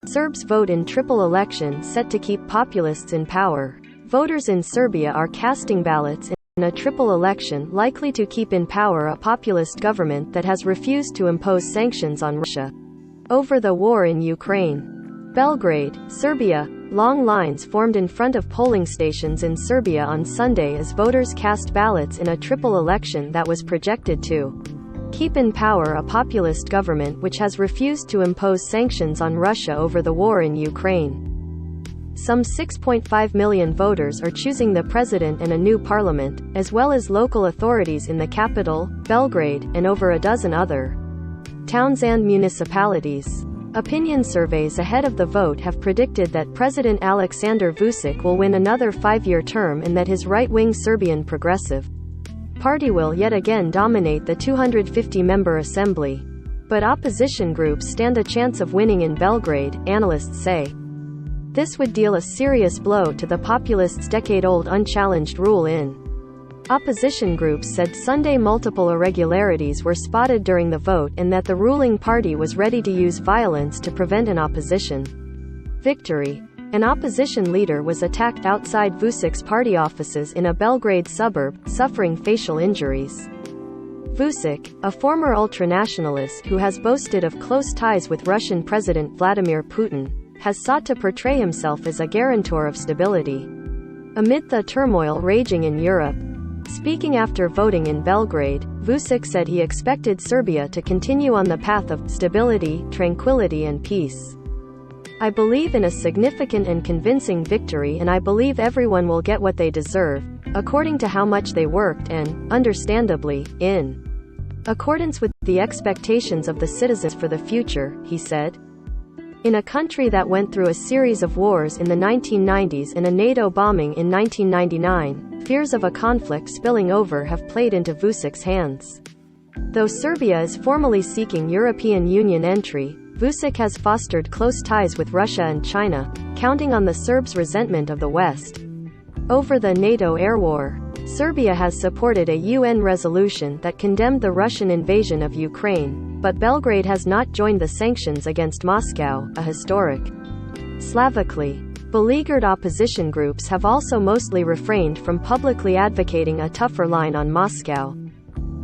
Serbs vote in triple election set to keep populists in power. Voters in Serbia are casting ballots in a triple election likely to keep in power a populist government that has refused to impose sanctions on Russia over the war in Ukraine. Belgrade, Serbia. Long lines formed in front of polling stations in Serbia on Sunday as voters cast ballots in a triple election that was projected to keep in power a populist government which has refused to impose sanctions on Russia over the war in Ukraine. Some 6.5 million voters are choosing the president and a new parliament, as well as local authorities in the capital, Belgrade, and over a dozen other towns and municipalities. Opinion surveys ahead of the vote have predicted that President Aleksandar Vučić will win another 5-year term and that his right-wing Serbian Progressive Party will yet again dominate the 250-member assembly. But opposition groups stand a chance of winning in Belgrade, analysts say. This would deal a serious blow to the populists' decade-old unchallenged rule in. Opposition groups said Sunday multiple irregularities were spotted during the vote and that the ruling party was ready to use violence to prevent an opposition victory. An opposition leader was attacked outside Vučić's party offices in a Belgrade suburb, suffering facial injuries. Vučić, a former ultranationalist who has boasted of close ties with Russian President Vladimir Putin, has sought to portray himself as a guarantor of stability amid the turmoil raging in Europe. Speaking after voting in Belgrade, Vučić said he expected Serbia to continue on the path of stability, tranquility and peace. I believe in a significant and convincing victory and I believe everyone will get what they deserve, according to how much they worked and, understandably, in accordance with the expectations of the citizens for the future, he said. In a country that went through a series of wars in the 1990s and a NATO bombing in 1999, fears of a conflict spilling over have played into Vučić's hands. Though Serbia is formally seeking European Union entry, Vučić has fostered close ties with Russia and China, counting on the Serbs' resentment of the West over the NATO air war. Serbia has supported a UN resolution that condemned the Russian invasion of Ukraine, but Belgrade has not joined the sanctions against Moscow, a historic. Slavically beleaguered opposition groups have also mostly refrained from publicly advocating a tougher line on Moscow.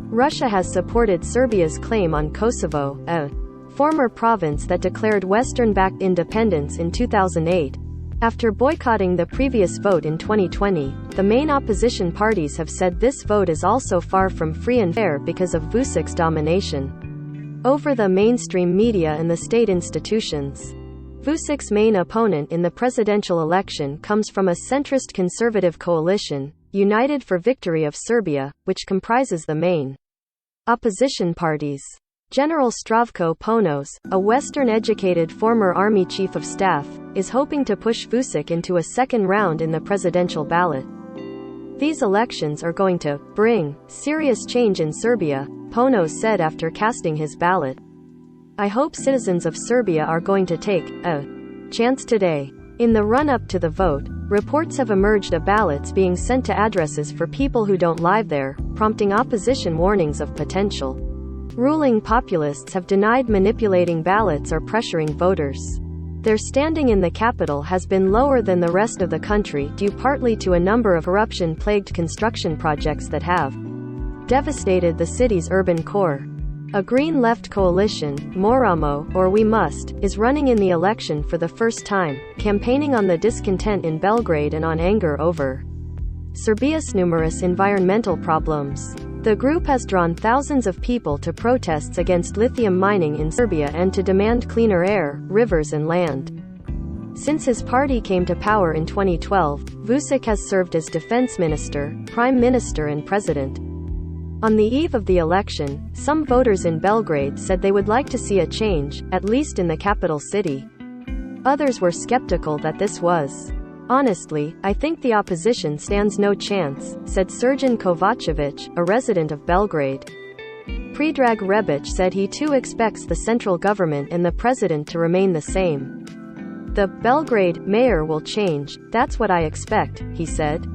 Russia has supported Serbia's claim on Kosovo, a former province that declared Western-backed independence in 2008. After boycotting the previous vote in 2020, the main opposition parties have said this vote is also far from free and fair because of Vučić's domination over the mainstream media and the state institutions. Vučić's main opponent in the presidential election comes from a centrist conservative coalition, United for Victory of Serbia, which comprises the main opposition parties. General Zdravko Ponos, a Western-educated former Army Chief of Staff, is hoping to push Vučić into a second round in the presidential ballot. These elections are going to bring serious change in Serbia, Ponos said after casting his ballot. I hope citizens of Serbia are going to take a chance today. In the run-up to the vote, reports have emerged of ballots being sent to addresses for people who don't live there, prompting opposition warnings of potential ruling populists have denied manipulating ballots or pressuring voters. Their standing in the capital has been lower than the rest of the country due partly to a number of corruption-plagued construction projects that have devastated the city's urban core. A Green Left coalition, Moramo, or We Must, is running in the election for the first time, campaigning on the discontent in Belgrade and on anger over Serbia's numerous environmental problems. The group has drawn thousands of people to protests against lithium mining in Serbia and to demand cleaner air, rivers and land. Since his party came to power in 2012, Vučić has served as defense minister, prime minister and president. On the eve of the election, some voters in Belgrade said they would like to see a change, at least in the capital city. Others were skeptical that this was. Honestly, I think the opposition stands no chance, said Srđan Kovačević, a resident of Belgrade. Predrag Rebić said he too expects the central government and the president to remain the same. The Belgrade mayor will change, that's what I expect, he said.